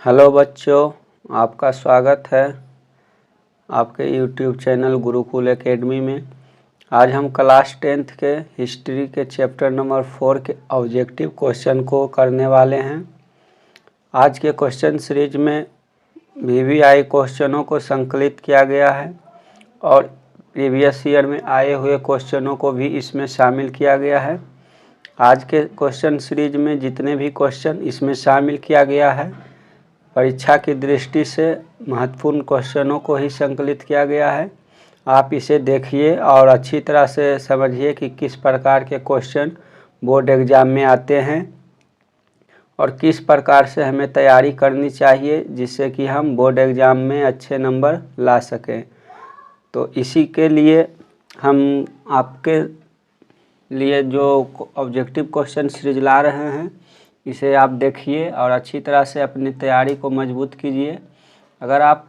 Hello बच्चों, आपका स्वागत है आपके YouTube चैनल गुरुकुल एकेडमी में। आज हम क्लास 10th के हिस्ट्री के चैप्टर नंबर 4 के ऑब्जेक्टिव क्वेश्चन को करने वाले हैं। आज के क्वेश्चन सीरीज में VVI क्वेश्चनों को संकलित किया गया है और प्रीवियस ईयर में आए हुए क्वेश्चनों को भी इसमें शामिल किया गया है। आज के क्वेश्चन सीरीज में जितने भी क्वेश्चन इसमें शामिल किया गया है, परीक्षा की दृष्टि से महत्वपूर्ण क्वेश्चनों को ही संकलित किया गया है। आप इसे देखिए और अच्छी तरह से समझिए कि किस प्रकार के क्वेश्चन बोर्ड एग्ज़ाम में आते हैं और किस प्रकार से हमें तैयारी करनी चाहिए जिससे कि हम बोर्ड एग्ज़ाम में अच्छे नंबर ला सकें। तो इसी के लिए हम आपके लिए जो ऑब्जेक्टिव क्वेश्चन सीरीज ला रहे हैं, इसे आप देखिए और अच्छी तरह से अपनी तैयारी को मजबूत कीजिए। अगर आप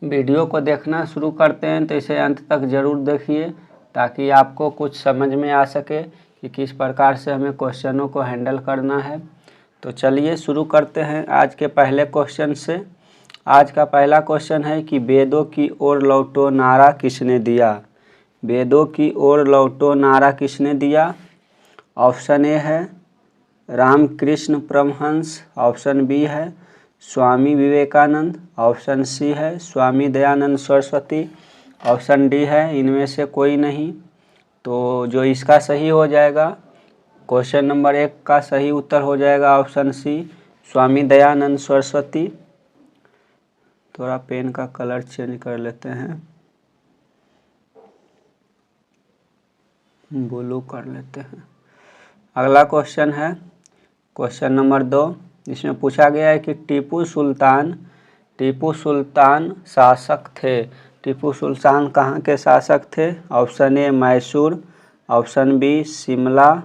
वीडियो को देखना शुरू करते हैं तो इसे अंत तक ज़रूर देखिए ताकि आपको कुछ समझ में आ सके कि किस प्रकार से हमें क्वेश्चनों को हैंडल करना है। तो चलिए शुरू करते हैं आज के पहले क्वेश्चन से। आज का पहला क्वेश्चन है कि वेदों की ओर लौटो नारा किसने दिया। वेदों की ओर लौटो नारा किसने दिया। ऑप्शन ए है रामकृष्ण परमहंस, ऑप्शन बी है स्वामी विवेकानंद, ऑप्शन सी है स्वामी दयानंद सरस्वती, ऑप्शन डी है इनमें से कोई नहीं। तो जो इसका सही हो जाएगा, क्वेश्चन नंबर 1 का सही उत्तर हो जाएगा ऑप्शन सी स्वामी दयानंद सरस्वती। थोड़ा पेन का कलर चेंज कर लेते हैं, ब्लू कर लेते हैं। अगला क्वेश्चन है क्वेश्चन नंबर 2। इसमें पूछा गया है कि टीपू सुल्तान शासक थे। टीपू सुल्तान कहाँ के शासक थे। Option A Mysore, option B Shimla,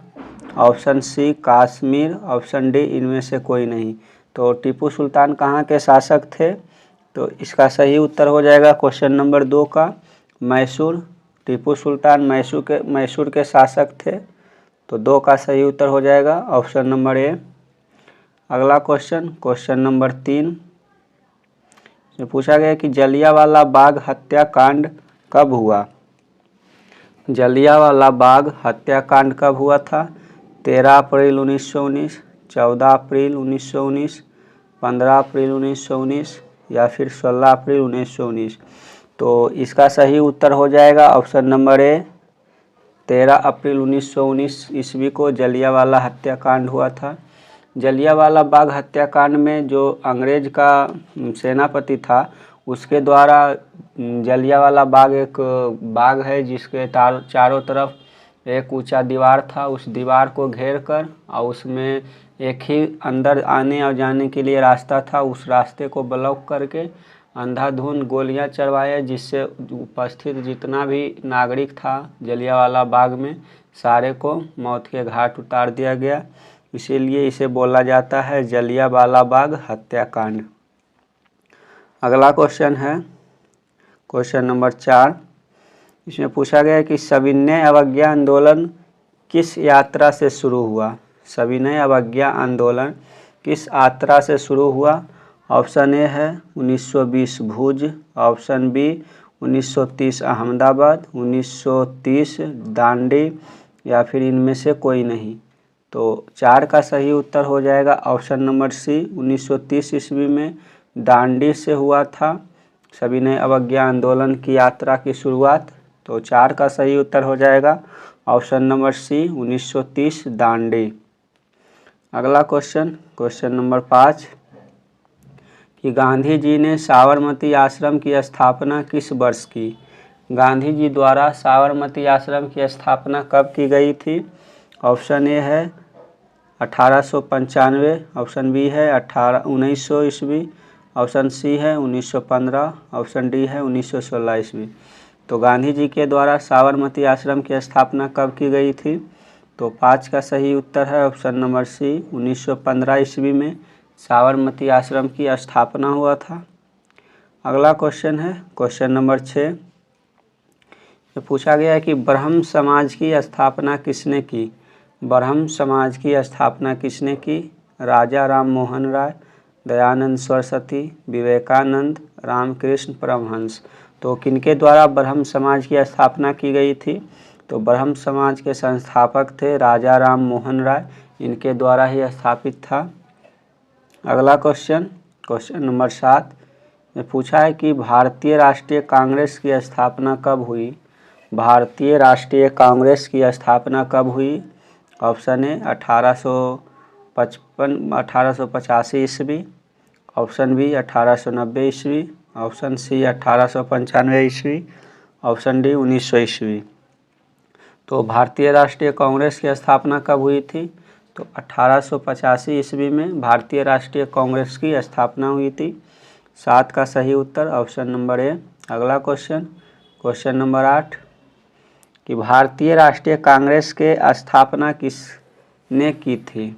option C Kashmir, option D इनमें से कोई नहीं। तो टीपू सुल्तान कहाँ के शासक थे, तो इसका सही उत्तर हो जाएगा क्वेश्चन नंबर 2 का मैसूर। टीपू सुल्तान मैसूर के शासक थे, तो 2 का सही उत्तर हो जाएगा ऑप्शन नंबर ए। अगला क्वेश्चन नंबर 3 से पूछा गया कि जलियांवाला बाग हत्याकांड कब हुआ। जलियांवाला बाग हत्याकांड कब हुआ था। 13 अप्रैल 1919, 14 अप्रैल 1919, 15 अप्रैल 1919 या फिर 16 अप्रैल 1919। तो इसका सही उत्तर हो जाएगा ऑप्शन नंबर ए 13 अप्रैल 1919 ईस्वी को जलियांवाला हत्याकांड हुआ था। जलियांवाला बाग हत्याकांड में जो अंग्रेज का सेनापति था उसके द्वारा जलियांवाला बाग एक बाग है जिसके चारों तरफ एक ऊंचा दीवार था। उस दीवार को घेर कर और उसमें एक ही अंदर आने और जाने के लिए रास्ता था। उस रास्ते को ब्लॉक करके अंधाधुंध गोलियां चलवाए, जिससे उपस्थित जितना भी नागरिक था जलियांवाला बाग में सारे को मौत के घाट उतार दिया गया। इसीलिए इसे बोला जाता है जलियांवाला बाग हत्याकांड। अगला क्वेश्चन है क्वेश्चन नंबर 4। इसमें पूछा गया है कि सविनय अवज्ञा आंदोलन किस यात्रा से शुरू हुआ। सविनय अवज्ञा आंदोलन किस यात्रा से शुरू हुआ। ऑप्शन ए है 1920 भुज, ऑप्शन बी 1930 अहमदाबाद, 1930 दांडी या फिर इनमें से कोई नहीं। तो 4 का सही उत्तर हो जाएगा ऑप्शन नंबर सी 1930 ईस्वी में दांडी से हुआ था सविनय अवज्ञा आंदोलन की यात्रा की शुरुआत। तो 4 का सही उत्तर हो जाएगा ऑप्शन नंबर सी 1930 दांडी। अगला क्वेश्चन नंबर 5 कि गांधी जी ने साबरमती आश्रम की स्थापना किस वर्ष की। गांधी जी द्वारा साबरमती आश्रम की स्थापना कब की गई थी। ऑप्शन ए है 1895, ऑप्शन बी है 1900 ईस्वी, ऑप्शन सी है 1915, ऑप्शन डी है 1916 ईस्वी। तो गांधी जी के द्वारा साबरमती आश्रम की स्थापना कब की गई थी। तो 5 का सही उत्तर है ऑप्शन नंबर सी 1915 ईस्वी में साबरमती आश्रम की स्थापना हुआ था। अगला क्वेश्चन है क्वेश्चन नंबर 6। तो पूछा गया है कि ब्रह्म समाज की स्थापना किसने की। ब्रह्म समाज की स्थापना किसने की। राजा राम मोहन राय, दयानंद सरस्वती, विवेकानंद, रामकृष्ण परमहंस। तो किनके द्वारा ब्रह्म समाज की स्थापना की गई थी? तो ब्रह्म समाज के संस्थापक थे राजा राम मोहन राय, इनके द्वारा ही स्थापित था। अगला क्वेश्चन नंबर 7 में पूछा है कि भारतीय राष्ट्रीय कांग्रेस की स्थापना कब हुई? भारतीय राष्ट्रीय कांग्रेस की स्थापना कब हुई? ऑप्शन ए 1885 ईस्वी, ऑप्शन बी 1890 ईस्वी, ऑप्शन सी 1895 ईस्वी, ऑप्शन डी 1900 ईस्वी। तो भारतीय राष्ट्रीय कांग्रेस की स्थापना कब हुई थी? तो 1885 ईस्वी में भारतीय राष्ट्रीय कांग्रेस की स्थापना हुई थी। 7 का सही उत्तर ऑप्शन नंबर ए। अगला क्वेश्चन नंबर 8 कि भारतीय राष्ट्रीय कांग्रेस के स्थापना किसने की थी?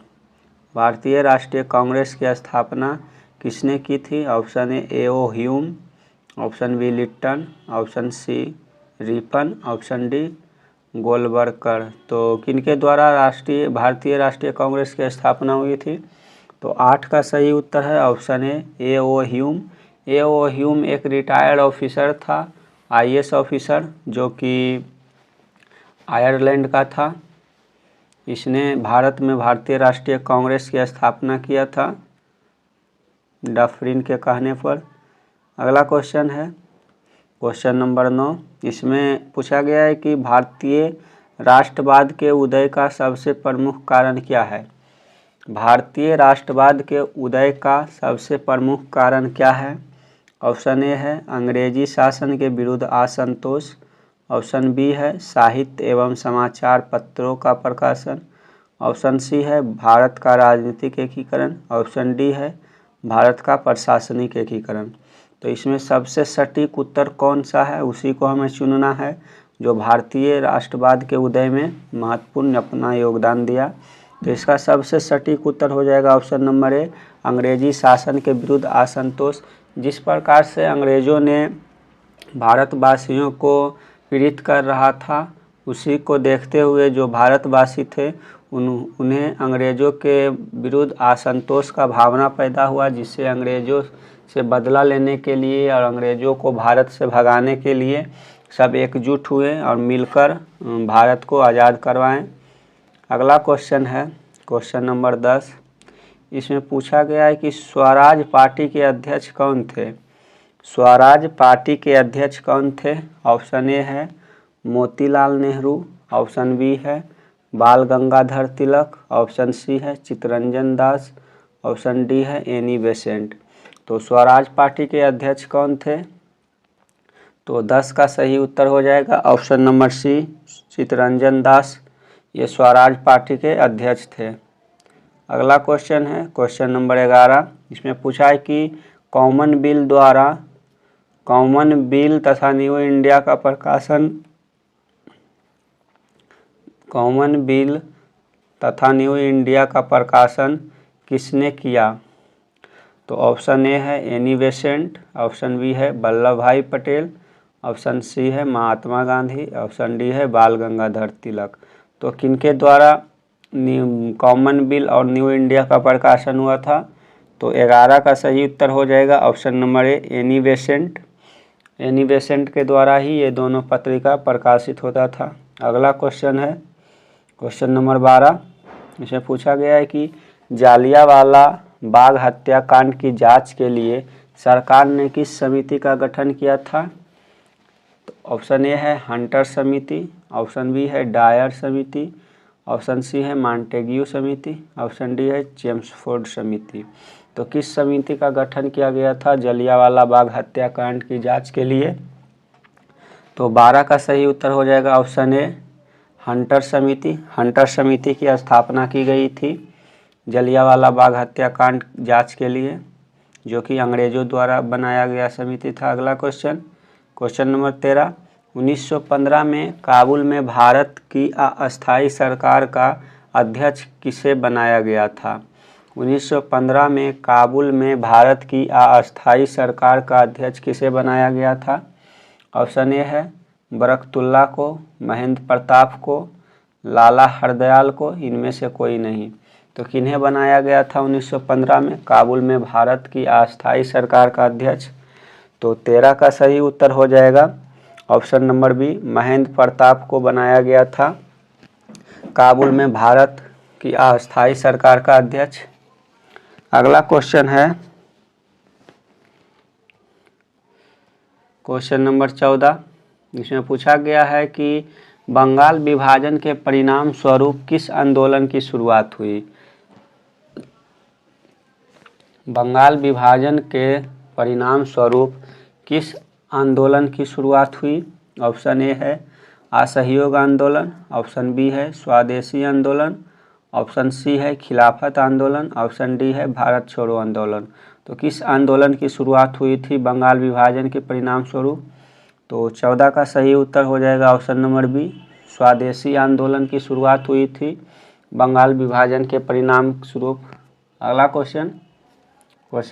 भारतीय राष्ट्रीय कांग्रेस की स्थापना किसने की थी? Option A O Hume, option B Lytton, option C Ripon, option D Golwalkar. तो किनके द्वारा भारतीय राष्ट्रीय कांग्रेस की स्थापना हुई थी? तो 8 का सही उत्तर है option A O Hume. A O Hume एक रिटायर्ड ऑफिसर था, IAS ऑफिसर, जो कि आयरलैंड का था। इसने भारत में भारतीय राष्ट्रीय कांग्रेस की स्थापना किया था डफरिन के कहने पर। अगला क्वेश्चन है क्वेश्चन नंबर 9। इसमें पूछा गया है कि भारतीय राष्ट्रवाद के उदय का सबसे प्रमुख कारण क्या है? भारतीय राष्ट्रवाद के उदय का सबसे प्रमुख कारण क्या है? ऑप्शन ए है अंग्रेजी शासन के विरुद्ध असंतोष, ऑप्शन बी है साहित्य एवं समाचार पत्रों का प्रकाशन, ऑप्शन सी है भारत का राजनीतिक एकीकरण, ऑप्शन डी है भारत का प्रशासनिक एकीकरण। तो इसमें सबसे सटीक उत्तर कौन सा है, उसी को हमें चुनना है, जो भारतीय राष्ट्रवाद के उदय में महत्वपूर्ण अपना योगदान दिया। तो इसका सबसे सटीक उत्तर हो जाएगा ऑप्शन नंबर ए, अंग्रेजी शासन के विरुद्ध असंतोष। जिस प्रकार से अंग्रेज़ों ने भारतवासियों को पीड़ित कर रहा था, उसी को देखते हुए जो भारतवासी थे उन्हें अंग्रेज़ों के विरुद्ध असंतोष का भावना पैदा हुआ, जिससे अंग्रेज़ों से बदला लेने के लिए और अंग्रेज़ों को भारत से भगाने के लिए सब एकजुट हुए और मिलकर भारत को आज़ाद करवाएं। अगला क्वेश्चन है क्वेश्चन नंबर 10। इसमें पूछा गया है कि स्वराज पार्टी के अध्यक्ष कौन थे? स्वराज पार्टी के अध्यक्ष कौन थे? ऑप्शन ए है मोतीलाल नेहरू, ऑप्शन बी है बाल गंगाधर तिलक, ऑप्शन सी है चित्तरंजन दास, ऑप्शन डी है एनी बेसेंट। तो स्वराज पार्टी के अध्यक्ष कौन थे? तो 10 का सही उत्तर हो जाएगा ऑप्शन नंबर सी, चित्तरंजन दास। ये स्वराज पार्टी के अध्यक्ष थे। अगला क्वेश्चन है क्वेश्चन नंबर 11। इसमें पूछा है कि कॉमन बिल तथा न्यू इंडिया का प्रकाशन किसने किया? तो ऑप्शन ए है एनी बेसेंट, ऑप्शन बी है वल्लभ भाई पटेल, ऑप्शन सी है महात्मा गांधी, ऑप्शन डी है बाल गंगाधर तिलक। तो किनके द्वारा कॉमन बिल और न्यू इंडिया का प्रकाशन हुआ था? तो 11 का सही उत्तर हो जाएगा option number A, Annie Besant. Annie Besant के द्वारा ही ये दोनों पत्रिका प्रकाशित होता था। अगला क्वेश्चन है क्वेश्चन नंबर 12। इसमें पूछा गया है कि जालियांवाला बाग हत्याकांड की जांच के लिए सरकार ने किस समिति का गठन किया था? तो ऑप्शन ए है हंटर समिति, ऑप्शन बी है डायर समिति, ऑप्शन सी है मॉन्टेग्यू समिति, ऑप्शन डी है चेम्सफोर्ड समिति। तो किस समिति का गठन किया गया था जालियांवाला बाग हत्याकांड की जांच के लिए? तो 12 का सही उत्तर हो जाएगा ऑप्शन ए, हंटर समिति। हंटर समिति की स्थापना की गई थी जालियांवाला बाग हत्याकांड जांच के लिए, जो कि अंग्रेज़ों द्वारा बनाया गया समिति था। अगला क्वेश्चन नंबर 13। 1915 में काबुल में भारत की अस्थायी सरकार का अध्यक्ष किसे बनाया गया था? 1915 में काबुल में भारत की अस्थायी सरकार का अध्यक्ष किसे बनाया गया था? ऑप्शन ए है बरकतुल्ला को, महेंद्र प्रताप को, लाला हरदयाल को, इनमें से कोई नहीं। तो किन्हें बनाया गया था 1915 में? काबुल में भारत की अस्थायी सरकार का अध्यक्ष। तो 13 का सही उत्तर हो जाएगा option number B, Mahendra Pratap को बनाया गया था काबुल में भारत की अस्थायी सरकार का अध्यक्ष। अगला क्वेश्चन है क्वेश्चन नंबर 14। इसमें पूछा गया है कि बंगाल विभाजन के परिणाम स्वरूप किस आंदोलन की शुरुआत हुई? बंगाल विभाजन के परिणाम स्वरूप किस आंदोलन की शुरुआत हुई? ऑप्शन ए है असहयोग आंदोलन, ऑप्शन बी है स्वदेशी आंदोलन, ऑप्शन सी है खिलाफत आंदोलन, ऑप्शन डी है भारत छोड़ो आंदोलन। तो किस आंदोलन की शुरुआत हुई थी बंगाल विभाजन के परिणाम स्वरूप? तो 14 का सही उत्तर हो जाएगा ऑप्शन नंबर बी, स्वदेशी आंदोलन की शुरुआत हुई थी बंगाल विभाजन के परिणाम स्वरूप। अगला क्वेश्चन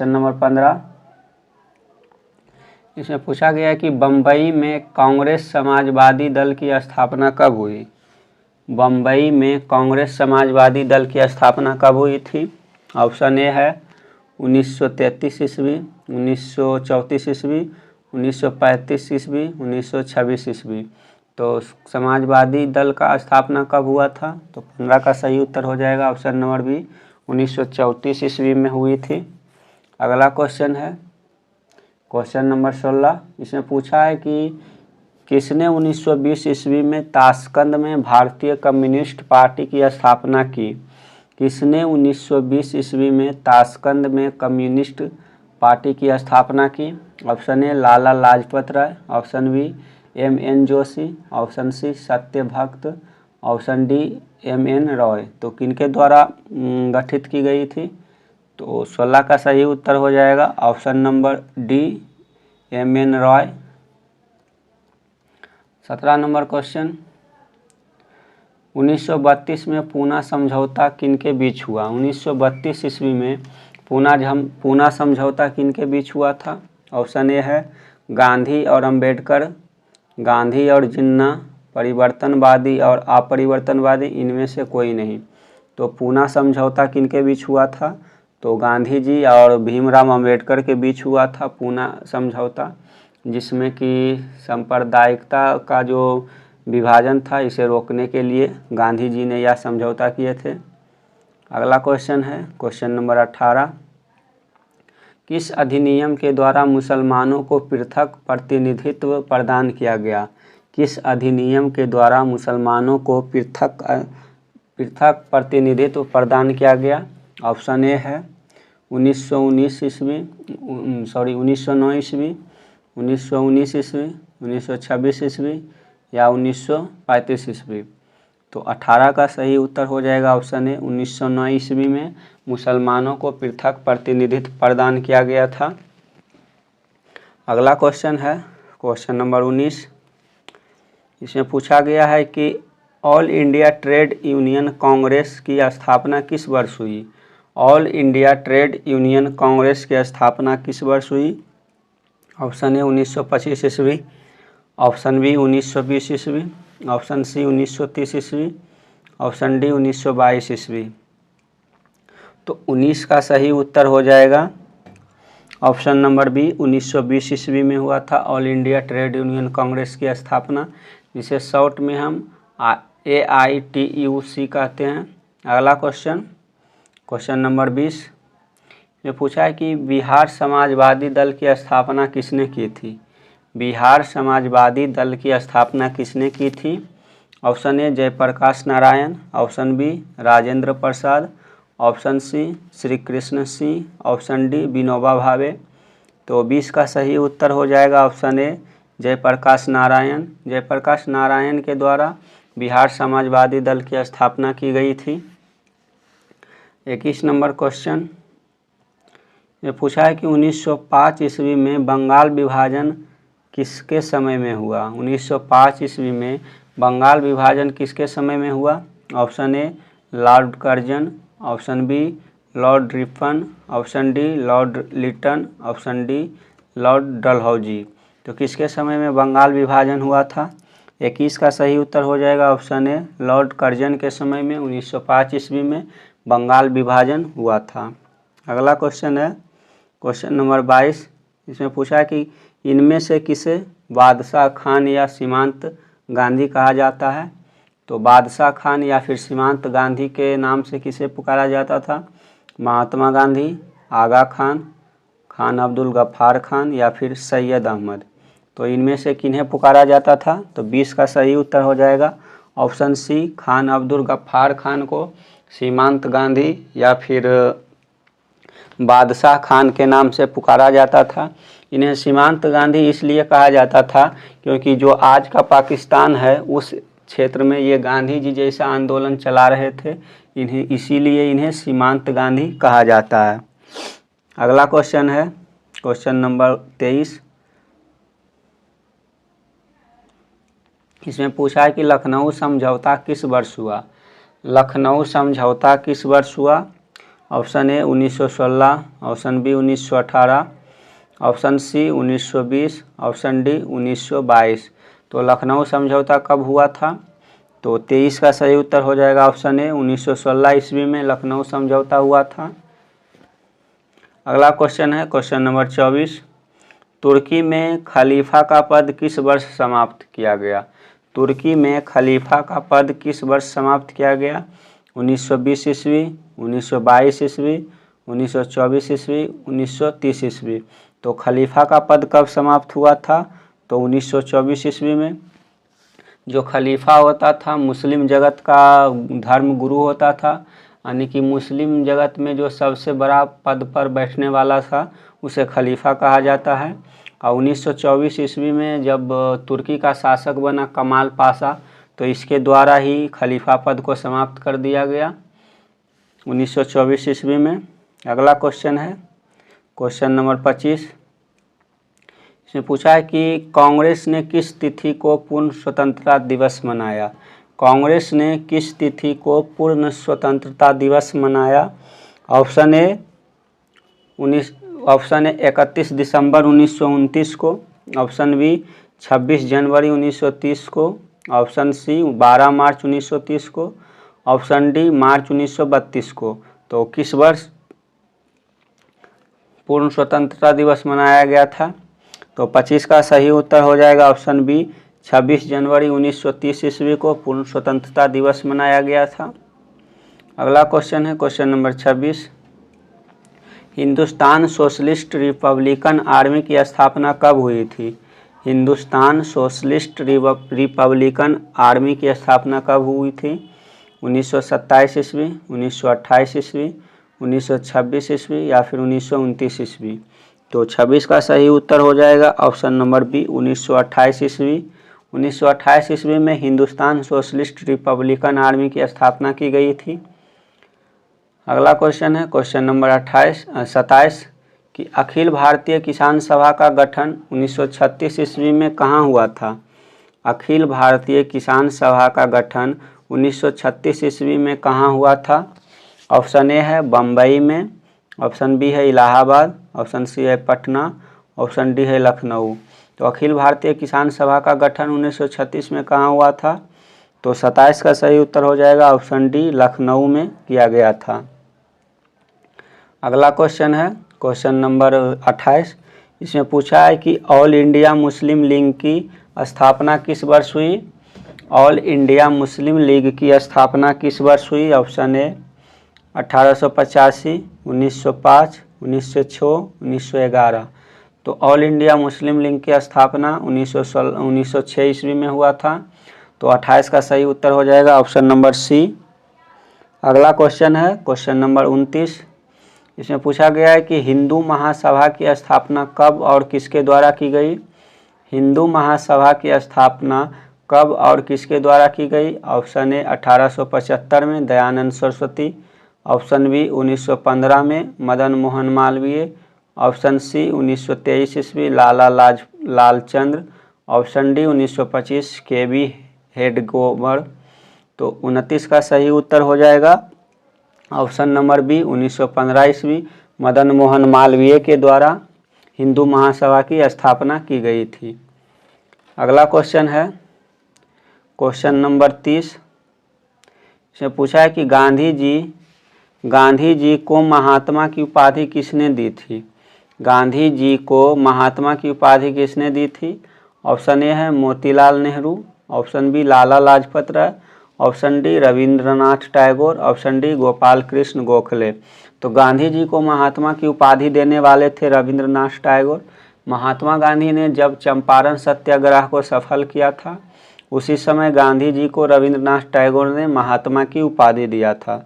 नंबर 15। इसमें पूछा गया है कि बम्बई में कांग्रेस समाजवादी दल की स्थापना कब हुई? बम्बई में कांग्रेस समाजवादी दल की स्थापना कब हुई थी? ऑप्शन ए है 1933 ईस्वी, 1934 ईस्वी, 1935 ईस्वी, 1926 ईस्वी। तो समाजवादी दल का स्थापना कब हुआ था? तो 15 का सही उत्तर हो जाएगा ऑप्शन नंबर बी, 1934 ईस्वी में हुई थी। अगला क्वेश्चन है क्वेश्चन नंबर 16। इसमें पूछा है कि किसने 1920 ईस्वी में ताशकंद में भारतीय कम्युनिस्ट पार्टी की स्थापना की? किसने 1920 ईस्वी में ताशकंद में कम्युनिस्ट पार्टी की स्थापना की? Option A Lala Lajpat Rai, option B M.N. Joshi, option C Satyabhakt, option D M.N. Roy. तो किनके द्वारा गठित की गई थी? तो 16 का सही उत्तर हो जाएगा option number D, M.N. Roy. 17 number question, 1932 में पूना समझौता किनके बीच हुआ? 1932 ईस्वी में पूना समझौता किनके बीच हुआ था? ऑप्शन ए है गांधी और अंबेडकर, गांधी और जिन्ना, परिवर्तनवादी और अपरिवर्तनवादी, इनमें से कोई नहीं। तो पूना समझौता किनके बीच हुआ था? तो गांधी जी और भीमराव अंबेडकर के बीच हुआ था पूना समझौता, जिसमें कि सांप्रदायिकता का जो विभाजन था इसे रोकने के लिए गांधी जी ने यह समझौता किए थे। अगला क्वेश्चन है क्वेश्चन नंबर 18। किस अधिनियम के द्वारा मुसलमानों को पृथक प्रतिनिधित्व प्रदान किया गया? किस अधिनियम के द्वारा मुसलमानों को पृथक प्रतिनिधित्व प्रदान किया गया? ऑप्शन ए है 1909 ईस्वी, 1919 ईस्वी, 1926 ईस्वी या 1935 ईस्वी। तो 18 का सही उत्तर हो जाएगा ऑप्शन ए 1909 ईस्वी में मुसलमानों को पृथक प्रतिनिधित्व प्रदान किया गया था। अगला क्वेश्चन है क्वेश्चन नंबर 19। इसमें पूछा गया है कि all India trade union Congress की स्थापना किस वर्ष हुई? All India trade union Congress की स्थापना किस वर्ष हुई? ऑप्शन ए 1925 ईस्वी, ऑप्शन बी 1920 ईस्वी, ऑप्शन सी 1930 ईस्वी, ऑप्शन डी 1922 ईस्वी। तो 19 का सही उत्तर हो जाएगा ऑप्शन नंबर बी, 1920 ईस्वी में हुआ था all India trade union Congress की स्थापना, जिसे शॉर्ट में हम AITUC कहते हैं। अगला क्वेश्चन नंबर 20 में पूछा है कि बिहार समाजवादी दल की स्थापना किसने की थी? बिहार समाजवादी दल की स्थापना किसने की थी? Option A Jayaprakash Narayan, option B Rajendra Prasad, option C Shri Krishna Singh, option D Vinoba Bhave. तो 20 का सही उत्तर हो जाएगा ऑप्शन ए जयप्रकाश नारायण। जयप्रकाश नारायण के द्वारा बिहार समाजवादी दल की स्थापना की गई थी। 21 नंबर क्वेश्चन ये पूछा है कि 1905 ईस्वी में बंगाल विभाजन किसके समय में हुआ? 1905 ईस्वी में बंगाल विभाजन किसके समय में हुआ? Option A Lord Curzon, option B Lord Ripon, option D Lord Lytton, option D Lord Dalhousie. तो किसके समय में बंगाल विभाजन हुआ था? 21 का सही उत्तर हो जाएगा ऑप्शन ए लॉर्ड कर्जन के समय में 1905 ईस्वी में बंगाल विभाजन हुआ था। अगला क्वेश्चन है क्वेश्चन नंबर 22। इसमें पूछा है कि इनमें से किसे बादशाह खान या सीमांत गांधी कहा जाता है। तो बादशाह खान या फिर सीमांत गांधी के नाम से किसे पुकारा जाता था? महात्मा गांधी, आगा खान, खान अब्दुल गफ्फार खान या फिर सैयद अहमद। तो इनमें से किन्हें पुकारा जाता था? तो 20 का सही उत्तर हो जाएगा ऑप्शन सी, खान अब्दुल गफ्फार खान को सीमांत गांधी या फिर बादशाह खान के नाम से पुकारा जाता था। इन्हें सीमांत गांधी इसलिए कहा जाता था क्योंकि जो आज का पाकिस्तान है उस क्षेत्र में ये गांधी जी जैसा आंदोलन चला रहे थे, इसीलिए इन्हें सीमांत गांधी कहा जाता है। अगला क्वेश्चन है क्वेश्चन नंबर 23। इसमें पूछा है कि लखनऊ समझौता किस वर्ष हुआ। लखनऊ समझौता किस वर्ष हुआ? Option A 1916, option B 1918, option C 1920, option D 1922। तो लखनऊ समझौता कब हुआ था? तो 23 का सही उत्तर हो जाएगा ऑप्शन ए 1916 ईस्वी में लखनऊ समझौता हुआ था। अगला क्वेश्चन है क्वेश्चन नंबर 24। तुर्की में खलीफा का पद किस वर्ष समाप्त किया गया? तुर्की में खलीफा का पद किस वर्ष समाप्त किया गया? 1920 ईस्वी, 1922 ईस्वी, 1924 ईस्वी, 1930 ईस्वी। तो खलीफा का पद कब समाप्त हुआ था? तो 1924 ईस्वी में। जो खलीफा होता था मुस्लिम जगत का धर्म गुरु होता था, यानी कि मुस्लिम जगत में जो सबसे बड़ा पद पर बैठने वाला था उसे खलीफा कहा जाता है। और 1924 ईस्वी में जब तुर्की का शासक बना कमाल पाशा, तो इसके द्वारा ही खलीफा पद को समाप्त कर दिया गया 1924 ईस्वी में। अगला क्वेश्चन है क्वेश्चन नंबर 25। इसमें पूछा है कि कांग्रेस ने किस तिथि को पूर्ण स्वतंत्रता दिवस मनाया। कांग्रेस ने किस तिथि को पूर्ण स्वतंत्रता दिवस मनाया? ऑप्शन ए 31 दिसंबर 1929 को, ऑप्शन बी 26 जनवरी 1930 को, ऑप्शन सी 12 मार्च 1930 को, ऑप्शन डी मार्च 1932 को। तो किस वर्ष पूर्ण स्वतंत्रता दिवस मनाया गया था? तो 25 का सही उत्तर हो जाएगा ऑप्शन बी 26 जनवरी 1930 ईस्वी को पूर्ण स्वतंत्रता दिवस मनाया गया था। अगला क्वेश्चन है question number 26। Hindustan socialist Republican army की स्थापना कब हुई थी? हिंदुस्तान सोशलिस्ट रिपब्लिकन आर्मी की स्थापना कब हुई थी? 1927 ईस्वी, 1928 ईस्वी, 1926 ईस्वी या फिर 1929 ईस्वी। तो 26 का सही उत्तर हो जाएगा ऑप्शन नंबर बी 1928 ईस्वी। 1928 ईस्वी में हिंदुस्तान सोशलिस्ट रिपब्लिकन आर्मी की स्थापना की गई थी। अगला क्वेश्चन है क्वेश्चन नंबर 27 कि अखिल भारतीय किसान सभा का गठन 1936 ईस्वी में कहाँ हुआ था? अखिल भारतीय किसान सभा का गठन 1936 ईस्वी में कहाँ हुआ था? ऑप्शन ए है बम्बई में, ऑप्शन बी है इलाहाबाद, ऑप्शन सी है पटना, ऑप्शन डी है लखनऊ। तो अखिल भारतीय किसान सभा का गठन 1936 में कहाँ हुआ था? तो 27 का सही उत्तर हो जाएगा ऑप्शन डी लखनऊ में किया गया था। अगला क्वेश्चन है क्वेश्चन नंबर 28। इसमें पूछा है कि ऑल इंडिया मुस्लिम लीग की स्थापना किस वर्ष हुई? ऑल इंडिया मुस्लिम लीग की स्थापना किस वर्ष हुई? Option A 1885, 1905, 1906, 1911। तो ऑल इंडिया मुस्लिम लीग की स्थापना 1906 ईस्वी में हुआ था। तो 28 का सही उत्तर हो जाएगा ऑप्शन नंबर सी। अगला क्वेश्चन है क्वेश्चन नंबर 29। इसमें पूछा गया है कि हिंदू महासभा की स्थापना कब और किसके द्वारा की गई? हिंदू महासभा की स्थापना कब और किसके द्वारा की गई? ऑप्शन ए 1875 में दयानंद सरस्वती, ऑप्शन बी 1915 में मदन मोहन मालवीय, ऑप्शन सी 1923 ईस्वी Lala Lalchandra, option D 1925 K B. Hedgewar. तो 29 का सही उत्तर हो जाएगा ऑप्शन नंबर बी 1915 ईस्वी मदन मोहन मालवीय के द्वारा हिंदू महासभा की स्थापना की गई थी। अगला क्वेश्चन है क्वेश्चन नंबर 30। इसमें पूछा है कि गांधी जी गांधी जी को महात्मा की उपाधि किसने दी थी? गांधी जी को महात्मा की उपाधि किसने दी थी? ऑप्शन ए है Motilal Nehru, option B Lala Lajpat Rai, option D Rabindranath Tagore, option D Gopal Krishna Gokhale. तो गांधी जी को महात्मा की उपाधि देने वाले थे रविंद्रनाथ टैगोर। महात्मा गांधी ने जब चंपारण सत्याग्रह को सफल किया था, उसी समय गांधी जी को रविंद्रनाथ टैगोर ने महात्मा की उपाधि दिया था।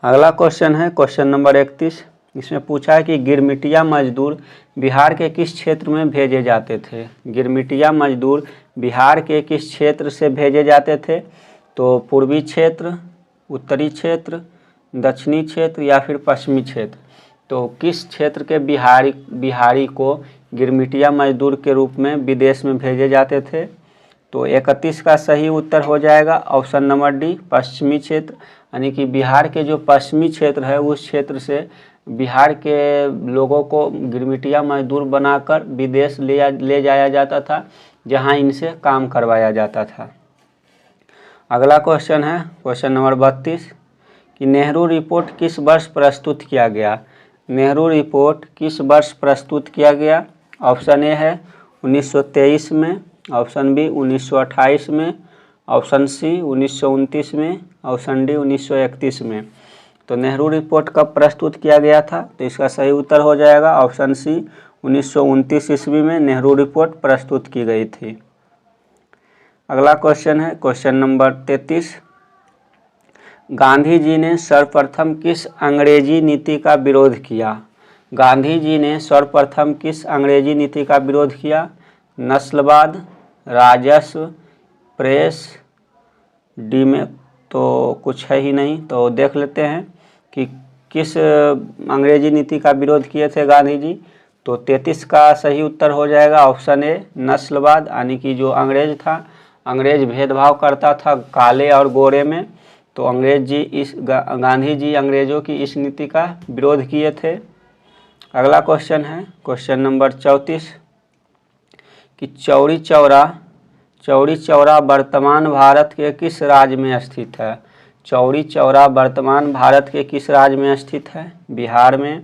अगला क्वेश्चन है क्वेश्चन नंबर 31। इसमें पूछा है कि गिरमिटिया मजदूर बिहार के किस क्षेत्र में भेजे जाते थे? गिरमिटिया मजदूर बिहार के किस क्षेत्र से भेजे जाते थे? तो पूर्वी क्षेत्र, उत्तरी क्षेत्र, दक्षिणी क्षेत्र या फिर पश्चिमी क्षेत्र। तो किस क्षेत्र के बिहारी को गिरमिटिया मजदूर के रूप में विदेश में भेजे जाते थे? तो 31 का सही उत्तर हो जाएगा ऑप्शन नंबर डी, पश्चिमी क्षेत्र। यानी कि बिहार के जो पश्चिमी क्षेत्र है उस क्षेत्र से बिहार के लोगों को गिरमिटिया मजदूर बनाकर विदेश ले जाया जाता था, जहां इनसे काम करवाया जाता था। अगला क्वेश्चन है क्वेश्चन नंबर 32 कि नेहरू रिपोर्ट किस वर्ष प्रस्तुत किया गया? नेहरू रिपोर्ट किस वर्ष प्रस्तुत किया गया? ऑप्शन ए है 1923 में, ऑप्शन बी 1928 में, ऑप्शन सी 1929 में, ऑप्शन डी 1931 में। तो नेहरू रिपोर्ट कब प्रस्तुत किया गया था? तो इसका सही उत्तर हो जाएगा ऑप्शन सी, 1929 ईस्वी में नेहरू रिपोर्ट प्रस्तुत की गई थी। अगला क्वेश्चन है क्वेश्चन नंबर 33। गांधी जी ने सर्वप्रथम किस अंग्रेजी नीति का विरोध किया? गांधी जी ने सर्वप्रथम किस अंग्रेजी नीति का विरोध किया? नस्लवाद, राजस्व, प्रेस, डी में तो कुछ है ही नहीं। तो देख लेते हैं कि किस अंग्रेजी नीति का विरोध किए थे गांधी जी। तो 33 का सही उत्तर हो जाएगा ऑप्शन ए, नस्लवाद। यानी कि जो अंग्रेज था, अंग्रेज भेदभाव करता था काले और गोरे में। तो गांधी जी अंग्रेजों की इस नीति का विरोध किए थे। अगला क्वेश्चन है क्वेश्चन नंबर 34 कि चौरी चौरा वर्तमान भारत के किस राज्य में स्थित है? चौरी चौरा वर्तमान भारत के किस राज्य में स्थित है? बिहार में,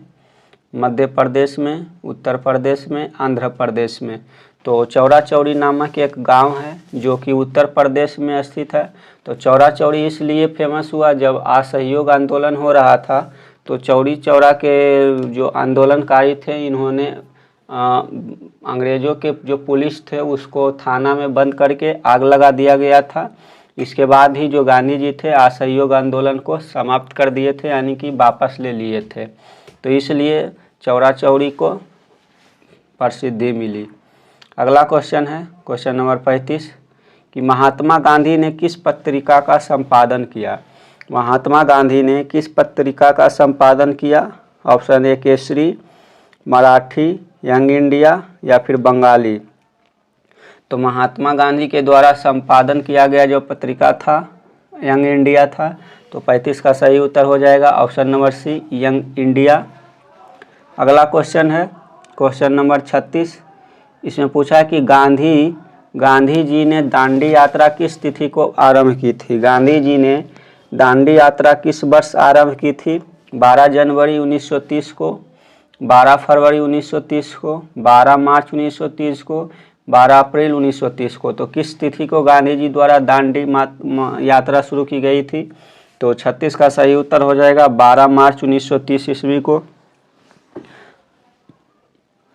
मध्य प्रदेश में, उत्तर प्रदेश में, आंध्र प्रदेश में। तो चौरा चौरी नामक एक गांव है जो कि उत्तर प्रदेश में स्थित है। तो चौरा चौरी इसलिए फेमस हुआ, जब असहयोग आंदोलन हो रहा था तो चौरी चौरा के जो आंदोलनकारी थे इन्होंने अंग्रेज़ों के जो पुलिस थे उसको थाना में बंद करके आग लगा दिया गया था। इसके बाद ही जो गांधी जी थे असहयोग आंदोलन को समाप्त कर दिए थे, यानी कि वापस ले लिए थे। तो इसलिए चौरा चौरी को प्रसिद्धि मिली। अगला क्वेश्चन है क्वेश्चन नंबर 35 कि महात्मा गांधी ने किस पत्रिका का संपादन किया? महात्मा गांधी ने किस पत्रिका का संपादन किया? Option A Kesari, Marathi, young India या फिर बंगाली। तो महात्मा गांधी के द्वारा संपादन किया गया जो पत्रिका था यंग इंडिया था। तो 35 का सही उत्तर हो जाएगा option number C, young India. अगला क्वेश्चन है क्वेश्चन नंबर 36। इसमें पूछा है कि गांधी जी ने दांडी यात्रा किस तिथि को आरंभ की थी? गांधी जी ने दांडी यात्रा किस वर्ष आरंभ की थी? 12 जनवरी 1930 को, 12 फरवरी 1930 को, 12 मार्च 1930 को, 12 अप्रैल 1930 को। तो किस तिथि को गांधी जी द्वारा दांडी यात्रा शुरू की गई थी? तो 36 का सही उत्तर हो जाएगा 12 मार्च 1930 ईस्वी को।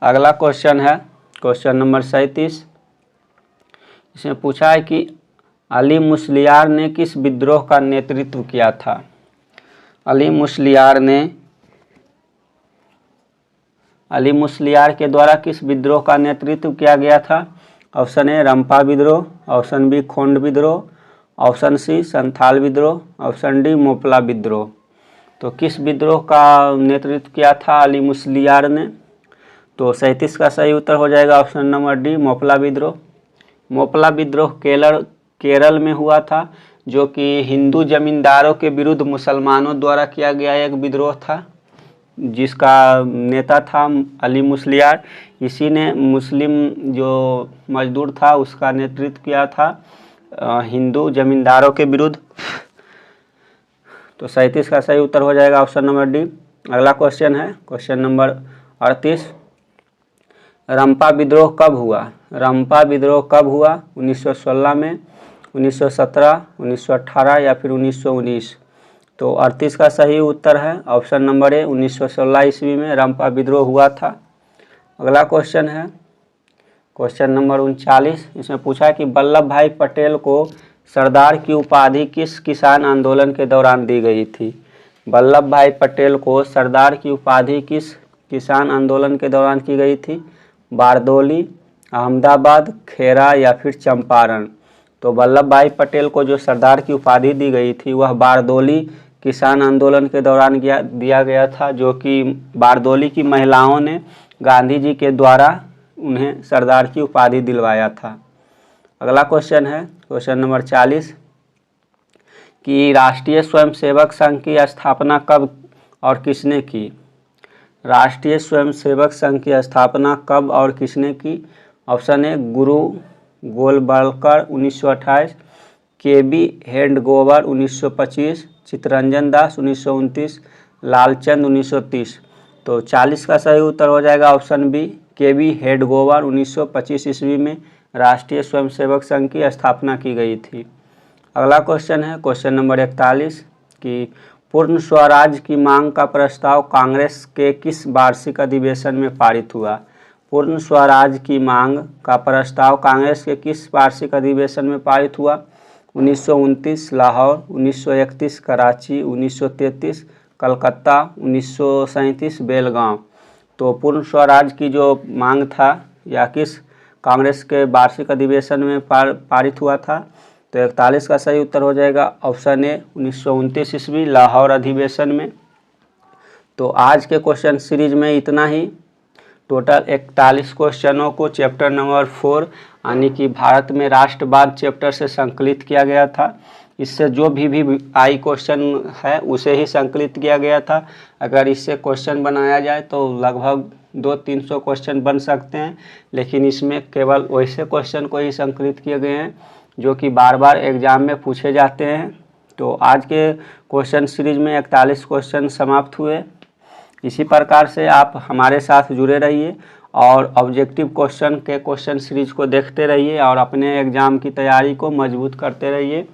अगला क्वेश्चन है क्वेश्चन नंबर 37। इसमें पूछा है कि अली मुस्लियार ने किस विद्रोह का नेतृत्व किया था? अली मुस्लियार के द्वारा किस विद्रोह का नेतृत्व किया गया था? ऑप्शन ए रंपा विद्रोह, ऑप्शन बी खोंड विद्रोह, ऑप्शन सी संथाल विद्रोह, ऑप्शन डी मोपला विद्रोह। तो किस विद्रोह का नेतृत्व किया था अली मुस्लियार ने? तो 37 का सही उत्तर हो जाएगा ऑप्शन नंबर डी, मोपला विद्रोह। मोपला विद्रोह केरल में हुआ था, जो कि हिंदू जमींदारों के विरुद्ध मुसलमानों द्वारा किया गया एक विद्रोह था, जिसका नेता था अली मुस्लियार। इसी ने मुस्लिम जो मजदूर था उसका नेतृत्व किया था हिंदू जमींदारों के विरुद्ध। तो 37 का सही उत्तर हो जाएगा ऑप्शन नंबर डी। अगला क्वेश्चन है क्वेश्चन नंबर 38। रंपा विद्रोह कब हुआ? रंपा विद्रोह कब हुआ? 1916 में, 1917, 1918 या फिर 1919? तो 38 का सही उत्तर है ऑप्शन नंबर ए, 1916 ईस्वी में रंपा विद्रोह हुआ था। अगला क्वेश्चन है क्वेश्चन नंबर 39। इसमें पूछा है कि वल्लभ भाई पटेल को सरदार की उपाधि किस किसान आंदोलन के दौरान दी गई थी? वल्लभ भाई पटेल को सरदार की उपाधि किस किसान आंदोलन के दौरान की गई थी? बारदौली, अहमदाबाद, खेरा या फिर चंपारण? तो वल्लभ भाई पटेल को जो सरदार की उपाधि दी गई थी वह बारदौली किसान आंदोलन के दौरान दिया गया था, जो कि बारदौली की महिलाओं ने गांधी जी के द्वारा उन्हें सरदार की उपाधि दिलवाया था। अगला क्वेश्चन है क्वेश्चन नंबर 40 कि राष्ट्रीय स्वयंसेवक संघ की स्थापना कब और किसने की? राष्ट्रीय स्वयंसेवक संघ की स्थापना कब और किसने की? ऑप्शन ए, गुरु गोलवलकर 1928, के.बी. हेडगेवार 1925, चित्तरंजन दास 1929, लालचंद 1930? तो 40 का सही उत्तर हो जाएगा ऑप्शन बी, के.बी. हेडगेवार 1925 ईस्वी में राष्ट्रीय स्वयंसेवक संघ की स्थापना की गई थी। अगला क्वेश्चन है क्वेश्चन नंबर 41 कि पूर्ण स्वराज की मांग का प्रस्ताव कांग्रेस के किस वार्षिक अधिवेशन में पारित हुआ? पूर्ण स्वराज की मांग का प्रस्ताव कांग्रेस के किस वार्षिक अधिवेशन में पारित हुआ? 1929 लाहौर, 1931 कराची, 1933 कलकत्ता, 1937 बेलगांव? तो पूर्ण स्वराज की जो मांग था या किस कांग्रेस के वार्षिक अधिवेशन में पारित हुआ था? तो 41 का सही उत्तर हो जाएगा ऑप्शन ए, 1929 ईस्वी लाहौर अधिवेशन में। तो आज के क्वेश्चन सीरीज में इतना ही। टोटल 41 क्वेश्चनों को चैप्टर नंबर 4 यानी कि भारत में राष्ट्रवाद चैप्टर से संकलित किया गया था। इससे जो भी आई क्वेश्चन है उसे ही संकलित किया गया था। अगर इससे क्वेश्चन बनाया जाए तो लगभग 200-300 क्वेश्चन बन सकते हैं, लेकिन इसमें केवल वैसे क्वेश्चन को ही संकलित किए गए हैं जो कि बार बार एग्जाम में पूछे जाते हैं। तो आज के क्वेश्चन सीरीज में 41 क्वेश्चन समाप्त हुए। इसी प्रकार से आप हमारे साथ जुड़े रहिए और ऑब्जेक्टिव क्वेश्चन के क्वेश्चन सीरीज को देखते रहिए और अपने एग्ज़ाम की तैयारी को मजबूत करते रहिए।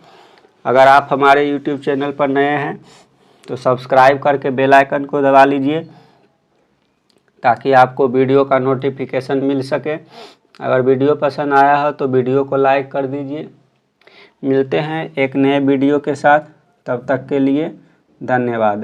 अगर आप हमारे YouTube चैनल पर नए हैं तो सब्सक्राइब करके बेल आइकन को दबा लीजिए ताकि आपको वीडियो का नोटिफिकेशन मिल सके। अगर वीडियो पसंद आया हो तो वीडियो को लाइक कर दीजिए। मिलते हैं एक नए वीडियो के साथ, तब तक के लिए धन्यवाद।